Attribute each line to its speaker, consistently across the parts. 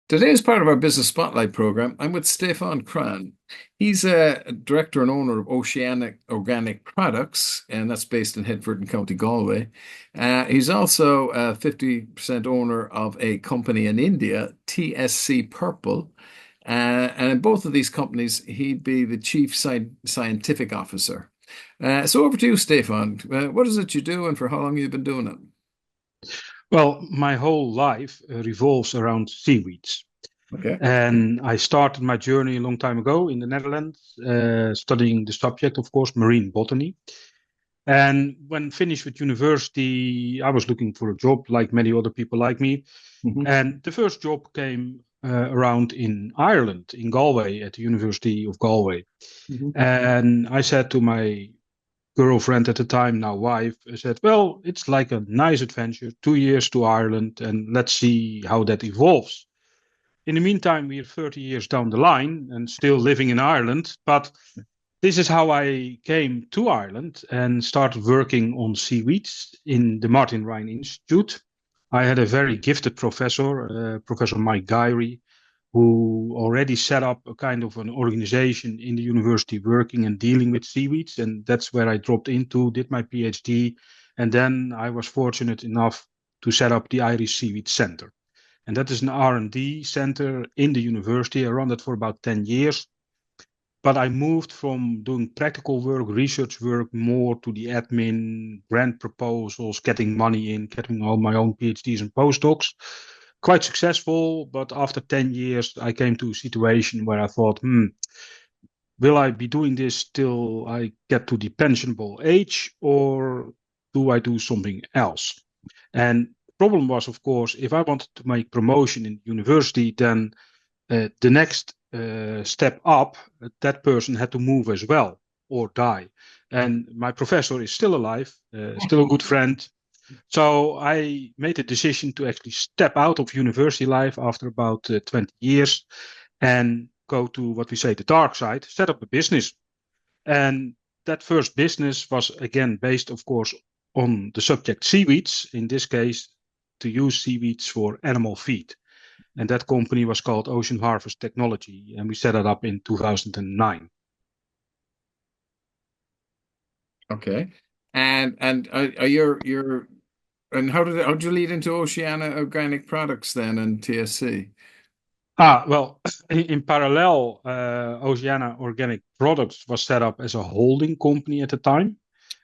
Speaker 1: Today, as part of our Business Spotlight program, I'm with Stefan Kraan. He's a director and owner of Oceanic Organic Products, and that's based in Headford in County Galway. He's also a 50% owner of a company in India, TSC Purple. And in both of these companies, he'd be the chief scientific officer. So over to you, Stefan. What is it you do, and for how long have you been doing it?
Speaker 2: Well, my whole life revolves around seaweeds.
Speaker 1: Okay.
Speaker 2: And I started my journey a long time ago in the Netherlands, studying the subject, of course, marine botany. And when finished with university, I was looking for a job like many other people like me.
Speaker 1: Mhm.
Speaker 2: And the first job came around in Ireland, in Galway, at the University of Galway.
Speaker 1: Mhm.
Speaker 2: And I said to my girlfriend at the time, now wife, I said, well, it's like a nice adventure, 2 years to Ireland, and let's see how that evolves. In the meantime, we're 30 years down the line and still living in Ireland. But this is how I came to Ireland and started working on seaweeds in the Martin Rhine Institute. I had a very gifted professor, Professor Mike Guyry, who already set up a kind of an organization in the university working and dealing with seaweeds. And that's where I dropped into, did my PhD. And then I was fortunate enough to set up the Irish Seaweed Center. And that is an R&D center in the university. I ran that for about 10 years. But I moved from doing practical work, research work, more to the admin, grant proposals, getting money in, getting all my own PhDs and postdocs. Quite successful, but after 10 years, I came to a situation where I thought, will I be doing this till I get to the pensionable age, or do I do something else? And the problem was, of course, if I wanted to make promotion in university, then the next step up, that person had to move as well or die. And my professor is still alive, still a good friend. So I made a decision to actually step out of university life after about 20 years and go to what we say the dark side, set up a business. And that first business was again based, of course, on the subject seaweeds, in this case, to use seaweeds for animal feed. And that company was called Ocean Harvest Technology, and we set it up in 2009.
Speaker 1: Okay. And are your and how did you lead into Oceana Organic Products then and TSC?
Speaker 2: Well, in parallel, Oceana Organic Products was set up as a holding company at the time,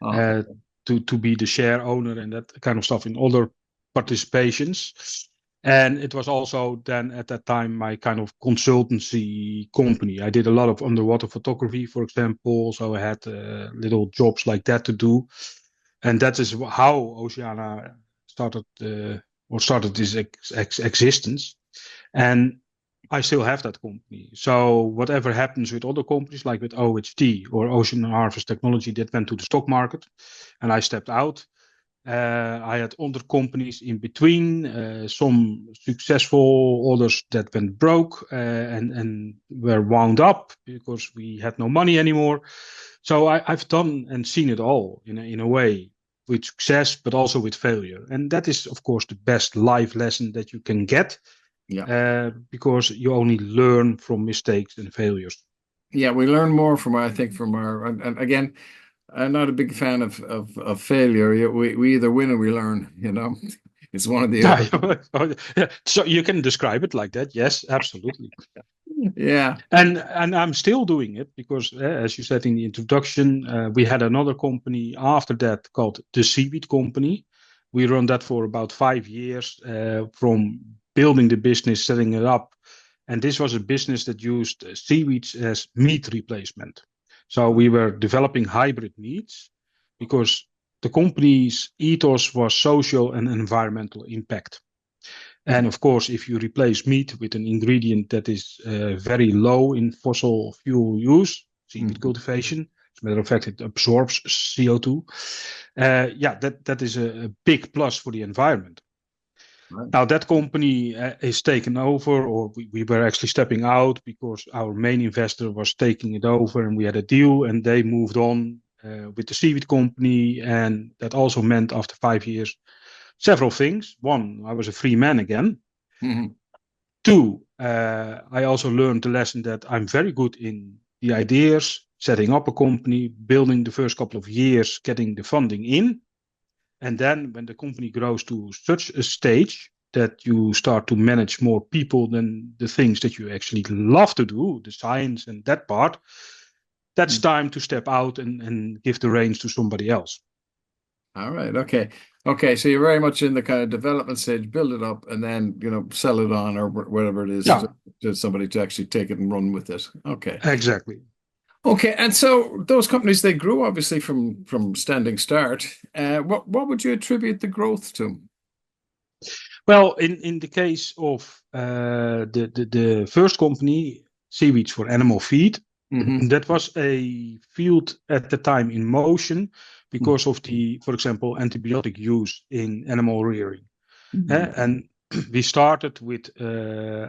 Speaker 1: Ah,
Speaker 2: uh, to be the share owner and that kind of stuff in other participations. And it was also then at that time my kind of consultancy company. I did a lot of underwater photography, for example. So I had little jobs like that to do. And that is how Oceana started or started this existence. And I still have that company. So whatever happens with other companies, like with OHT or Ocean Harvest Technology, that went to the stock market, and I stepped out. I had other companies in between, some successful, others that went broke and were wound up because we had no money anymore. So I've done and seen it all in a way, with success, but also with failure. And that is, of course, the best life lesson that you can get,
Speaker 1: yeah.
Speaker 2: because you only learn from mistakes and failures.
Speaker 1: Yeah, we learn more from I think from our and again, I'm not a big fan of failure. We either win or we learn, you know. It's one or the other.
Speaker 2: Yeah, so you can describe it like that. Yes, absolutely.
Speaker 1: Yeah.
Speaker 2: And I'm still doing it because, as you said in the introduction, we had another company after that called the Seaweed Company. We run that for about 5 years, from building the business, setting it up. And this was a business that used seaweeds as meat replacement. So we were developing hybrid meats because the company's ethos was social and environmental impact. And of course, if you replace meat with an ingredient that is very low in fossil fuel use, seaweed
Speaker 1: Mhm.
Speaker 2: cultivation, as a matter of fact, it absorbs CO2. Yeah, that is a big plus for the environment.
Speaker 1: Right.
Speaker 2: Now, that company is taken over, or we were actually stepping out because our main investor was taking it over, and we had a deal, and they moved on with the seaweed company. And that also meant after 5 years, several things. One, I was a free man again.
Speaker 1: Mhm.
Speaker 2: Two, I also learned the lesson that I'm very good in the ideas, setting up a company, building the first couple of years, getting the funding in. And then when the company grows to such a stage that you start to manage more people than the things that you actually love to do, the science and that part, that's time to step out and give the reins to somebody else.
Speaker 1: All right. Okay. Okay. So you're very much in the kind of development stage, build it up, and then, sell it on or whatever it is
Speaker 2: Yeah,
Speaker 1: to somebody to actually take it and run with it. Okay.
Speaker 2: exactly.
Speaker 1: Okay. And so those companies, they grew obviously from standing start. What would you attribute the growth to?
Speaker 2: Well, in the case of the first company, seaweeds for animal feed,
Speaker 1: Hmm.
Speaker 2: that was a field at the time in motion because of the, for example, antibiotic use in animal rearing. And we started with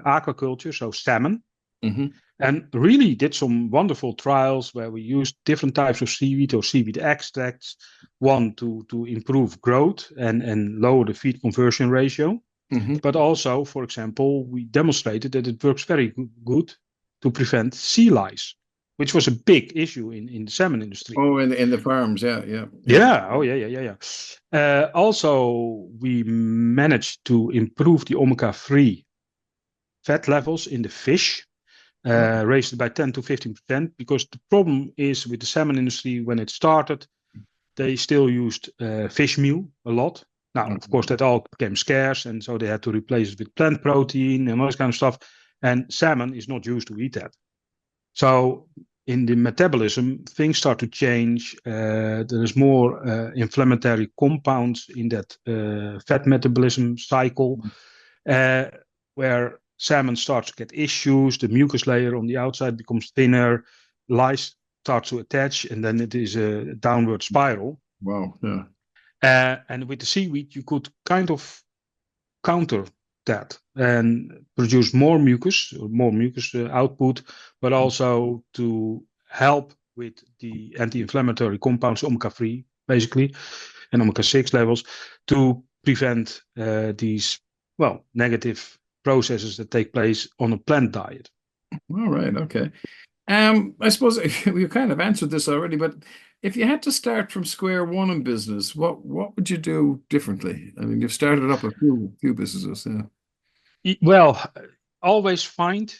Speaker 2: aquaculture, so salmon,
Speaker 1: Hmm.
Speaker 2: and really did some wonderful trials where we used different types of seaweed or seaweed extracts, one to improve growth and lower the feed conversion ratio.
Speaker 1: Hmm.
Speaker 2: But also, for example, we demonstrated that it works very good to prevent sea lice, which was a big issue in the salmon industry.
Speaker 1: Oh, in the farms, yeah, yeah, yeah.
Speaker 2: Yeah, oh yeah. Also, we managed to improve the omega-3 fat levels in the fish,
Speaker 1: Oh,
Speaker 2: raised it by 10 to 15%, because the problem is with the salmon industry when it started, they still used fish meal a lot. Now, of course, that all became scarce, and so they had to replace it with plant protein and all this kind of stuff. And salmon is not used to eat that. So, in the metabolism, things start to change. There is more inflammatory compounds in that fat metabolism cycle, uh, where salmon starts to get issues. The mucus layer on the outside becomes thinner, lice start to attach, and then it is a downward spiral.
Speaker 1: wow, yeah.
Speaker 2: And with the seaweed, you could kind of counter that and produce more mucus output, but also to help with the anti-inflammatory compounds, omega-3, basically, and omega-6 levels to prevent these, well, negative processes that take place on a plant diet.
Speaker 1: All right, okay. I suppose you kind of answered this already, but if you had to start from square one in business, what would you do differently? I mean, you've started up a few businesses, yeah.
Speaker 2: Well, always find,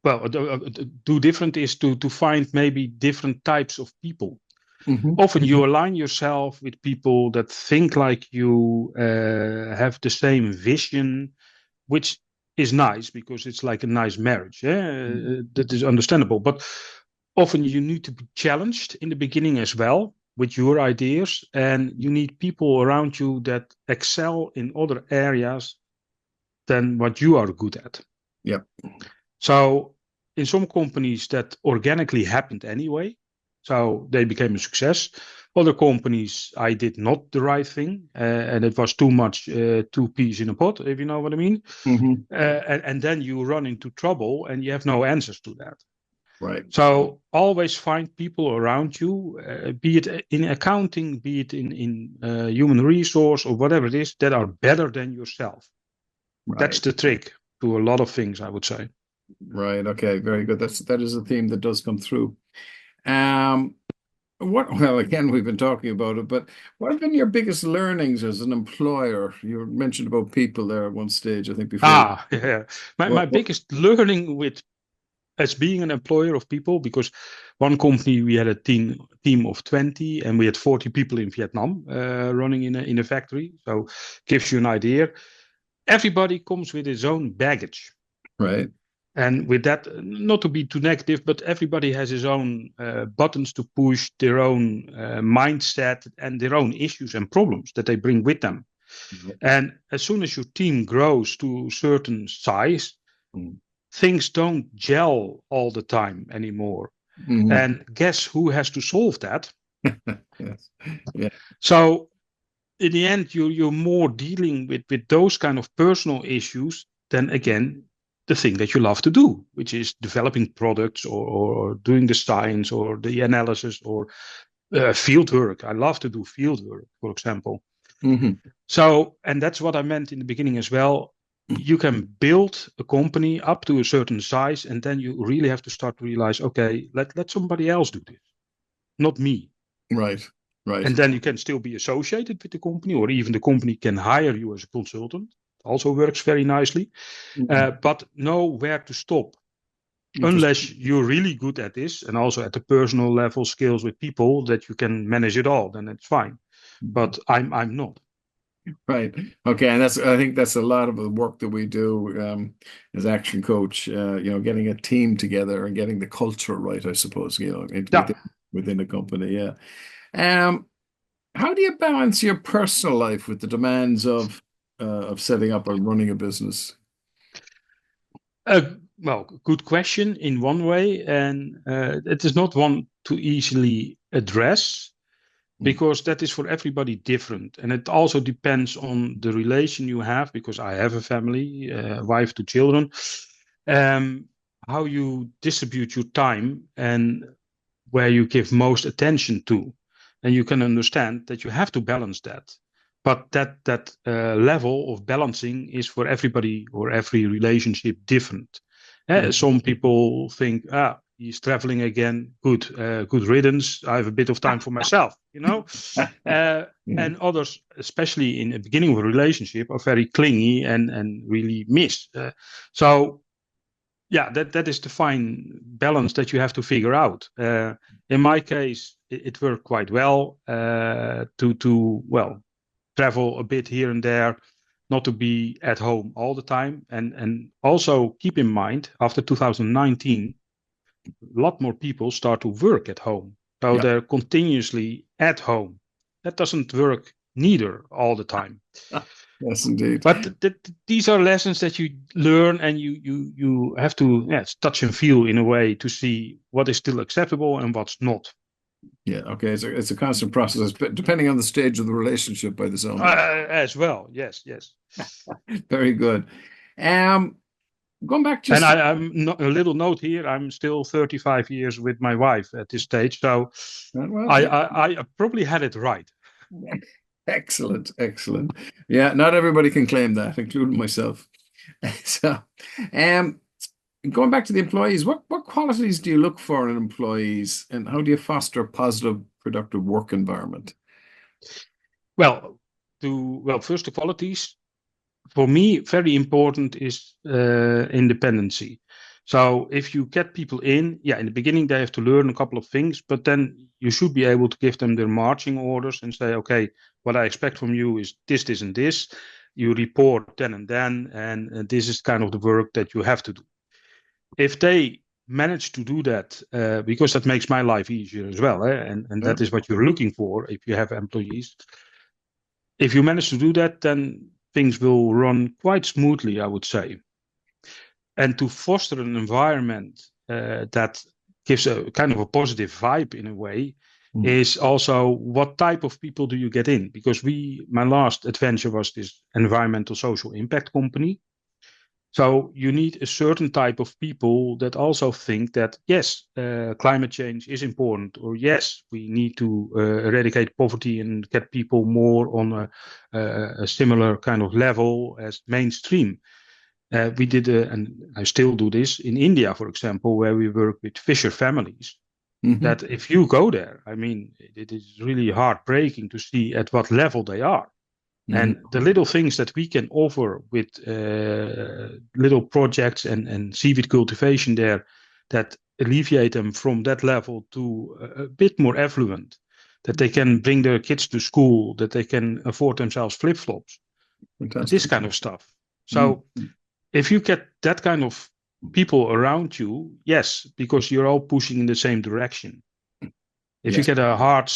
Speaker 2: well, do different is to find maybe different types of people.
Speaker 1: Hmm.
Speaker 2: Often you align yourself with people that think like you, have the same vision, which is nice because it's like a nice marriage. That is understandable. But often you need to be challenged in the beginning as well with your ideas, and you need people around you that excel in other areas than what you are good at.
Speaker 1: Yep.
Speaker 2: So in some companies that organically happened anyway, so they became a success. Other companies, I did not the right thing, and it was too much two peas in a pot, if you know what I mean.
Speaker 1: Hmm.
Speaker 2: And then you run into trouble, and you have no answers to that.
Speaker 1: Right.
Speaker 2: So always find people around you, be it in accounting, be it in human resource or whatever it is, that are better than yourself. That's
Speaker 1: Right.
Speaker 2: the trick to a lot of things, I would say.
Speaker 1: Right. Okay. Very good. That is a theme that does come through. Um, well, again, we've been talking about it, but what have been your biggest learnings as an employer? You mentioned about people there at one stage, I think before.
Speaker 2: Ah, yeah. My
Speaker 1: What,
Speaker 2: biggest learning with as being an employer of people, because one company we had a team of 20 and we had 40 people in Vietnam running in a factory. So gives you an idea. Everybody comes with his own baggage.
Speaker 1: right.
Speaker 2: And with that, not to be too negative, but everybody has his own buttons to push, their own mindset, and their own issues and problems that they bring with them. And as soon as your team grows to a certain size, things don't gel all the time anymore.
Speaker 1: Mm-hmm.
Speaker 2: And guess who has to solve that?
Speaker 1: Yes. Yeah.
Speaker 2: So in the end, you're more dealing with those kind of personal issues than again the thing that you love to do, which is developing products or doing the science or the analysis or field work. I love to do field work, for example.
Speaker 1: Hmm.
Speaker 2: So, and that's what I meant in the beginning as well. you can build a company up to a certain size, and then you really have to start to realize, okay, let somebody else do this, not me.
Speaker 1: Right. Right.
Speaker 2: And then you can still be associated with the company, or even the company can hire you as a consultant. It also works very nicely,
Speaker 1: Mhm.
Speaker 2: but know where to stop. Unless
Speaker 1: Interesting.
Speaker 2: you're really good at this and also at the personal level skills with people that you can manage it all, then it's fine.
Speaker 1: Mhm.
Speaker 2: But I'm not.
Speaker 1: Right. Okay. And that's, I think that's a lot of the work that we do as action coach, getting a team together and getting the culture right, I suppose,
Speaker 2: Yeah.
Speaker 1: within the company. Yeah. Um, how do you balance your personal life with the demands of setting up or running a business?
Speaker 2: Well, good question in one way, and it is not one to easily address
Speaker 1: Mm.
Speaker 2: because that is for everybody different, and it also depends on the relation you have. Because I have a family, wife, two children, um, how you distribute your time and where you give most attention to, and you can understand that you have to balance that. But that level of balancing is for everybody or every relationship different. Some people think, he's traveling again, good riddance. I have a bit of time for myself, you know. Uh,
Speaker 1: Yeah.
Speaker 2: and others, especially in the beginning of a relationship, are very clingy and really miss. So yeah, that is the fine balance that you have to figure out. In my case, it worked quite well to well travel a bit here and there, not to be at home all the time, and also keep in mind after 2019, a lot more people start to work at home, so
Speaker 1: Yeah.
Speaker 2: they're continuously at home. That doesn't work neither all the time.
Speaker 1: Yes, indeed.
Speaker 2: But these are lessons that you learn, and you have to, yes, touch and feel in a way to see what is still acceptable and what's not.
Speaker 1: Yeah. Okay. It's a constant process, but depending on the stage of the relationship by the sound of
Speaker 2: As well, yes, yes.
Speaker 1: it. Very good. Um, Going back
Speaker 2: And
Speaker 1: just to,
Speaker 2: a little note here. I'm still 35 years with my wife at this stage, so
Speaker 1: well,
Speaker 2: I probably had it right.
Speaker 1: excellent, excellent. Yeah, not everybody can claim that, including myself. So, um, going back to the employees, what qualities do you look for in employees, and how do you foster a positive, productive work environment?
Speaker 2: Well, first the qualities for me, very important is independency. So if you get people in, yeah, in the beginning they have to learn a couple of things, but then you should be able to give them their marching orders and say, okay, what I expect from you is this, this, and this. You report then and this is kind of the work that you have to do. If they manage to do that, because that makes my life easier as well, and
Speaker 1: Yeah.
Speaker 2: that is what you're looking for if you have employees, if you manage to do that, then things will run quite smoothly, I would say. And to foster an environment that gives a kind of a positive vibe in a way
Speaker 1: Mm.
Speaker 2: is also what type of people do you get in? Because my last adventure was this environmental social impact company. So you need a certain type of people that also think that yes, climate change is important, or yes, we need to eradicate poverty and get people more on a similar kind of level as mainstream. We did, and I still do this in India, for example, where we work with fisher families.
Speaker 1: Hmm.
Speaker 2: That if you go there, I mean, it is really heartbreaking to see at what level they are.
Speaker 1: Hmm.
Speaker 2: And the little things that we can offer with little projects and seaweed cultivation there that alleviate them from that level to a bit more affluent, that they can bring their kids to school, that they can afford themselves flip flops, this
Speaker 1: Fantastic.
Speaker 2: kind of stuff.
Speaker 1: Mm.
Speaker 2: So if you get that kind of people around you, yes, because you're all pushing in the same direction. If you
Speaker 1: Yes.
Speaker 2: get a hard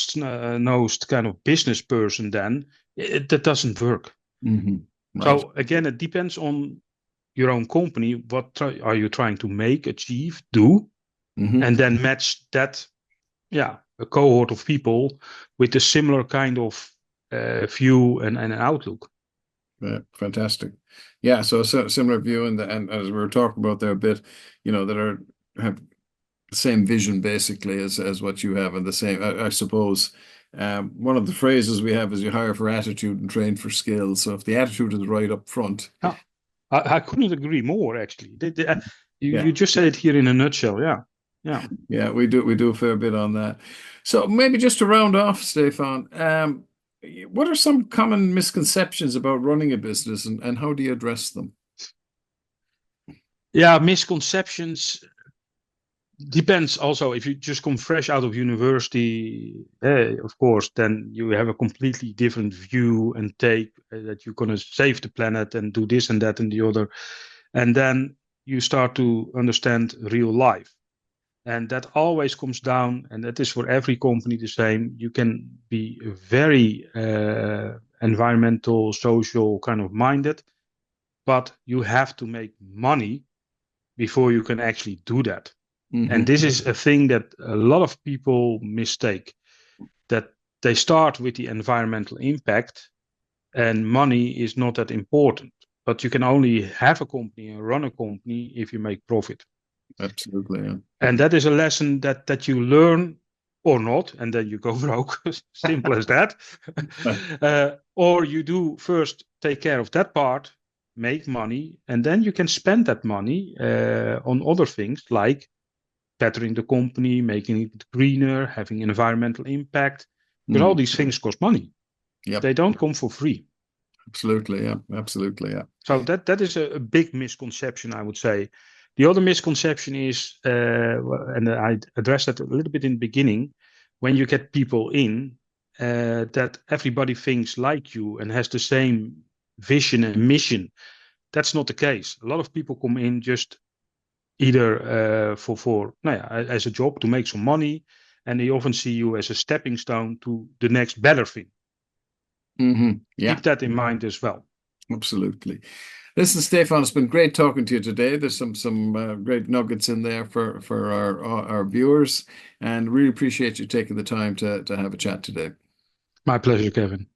Speaker 2: nosed kind of business person, then that doesn't work.
Speaker 1: Hmm. Right.
Speaker 2: So again, it depends on your own company. What are you trying to make, achieve, do,
Speaker 1: Hmm.
Speaker 2: and then match that, yeah, a cohort of people with a similar kind of view and an outlook.
Speaker 1: Yeah, fantastic. Yeah, so similar view, and as we were talking about there a bit, that have the same vision basically as what you have, and the same, I suppose. One of the phrases we have is you hire for attitude and train for skills. So if the attitude is right up front,
Speaker 2: Yeah, I couldn't agree more, actually. You
Speaker 1: Yeah.
Speaker 2: just said it here in a nutshell. Yeah. Yeah.
Speaker 1: Yeah, we do a fair bit on that. So maybe just to round off, Stefan, what are some common misconceptions about running a business and how do you address them?
Speaker 2: Yeah. Misconceptions depends also if you just come fresh out of university, of course, then you have a completely different view and take that you're going to save the planet and do this and that and the other. And then you start to understand real life. And that always comes down, and that is for every company the same. You can be very environmental, social kind of minded, but you have to make money before you can actually do that. And
Speaker 1: Hmm.
Speaker 2: this is a thing that a lot of people mistake, that they start with the environmental impact and money is not that important. But you can only have a company and run a company if you make profit.
Speaker 1: Absolutely, yeah.
Speaker 2: And that is a lesson that you learn or not, and then you go broke. Simple as that. Or you do first take care of that part, make money, and then you can spend that money on other things like bettering the company, making it greener, having environmental impact. Because all
Speaker 1: Mm.
Speaker 2: these things cost money.
Speaker 1: Yep,
Speaker 2: They don't come for free.
Speaker 1: absolutely, yeah, absolutely, yeah.
Speaker 2: So that is a big misconception, I would say. The other misconception is, and I addressed that a little bit in the beginning, when you get people in, that everybody thinks like you and has the same vision and mission. That's not the case. A lot of people come in just either for nou ja, as a job to make some money, and they often see you as a stepping stone to the next better thing.
Speaker 1: Yeah,
Speaker 2: Keep that in mind as well.
Speaker 1: absolutely. Listen, Stefan, it's been great talking to you today. There's some great nuggets in there for our viewers, and really appreciate you taking the time to have a chat today.
Speaker 2: My pleasure, Kevin.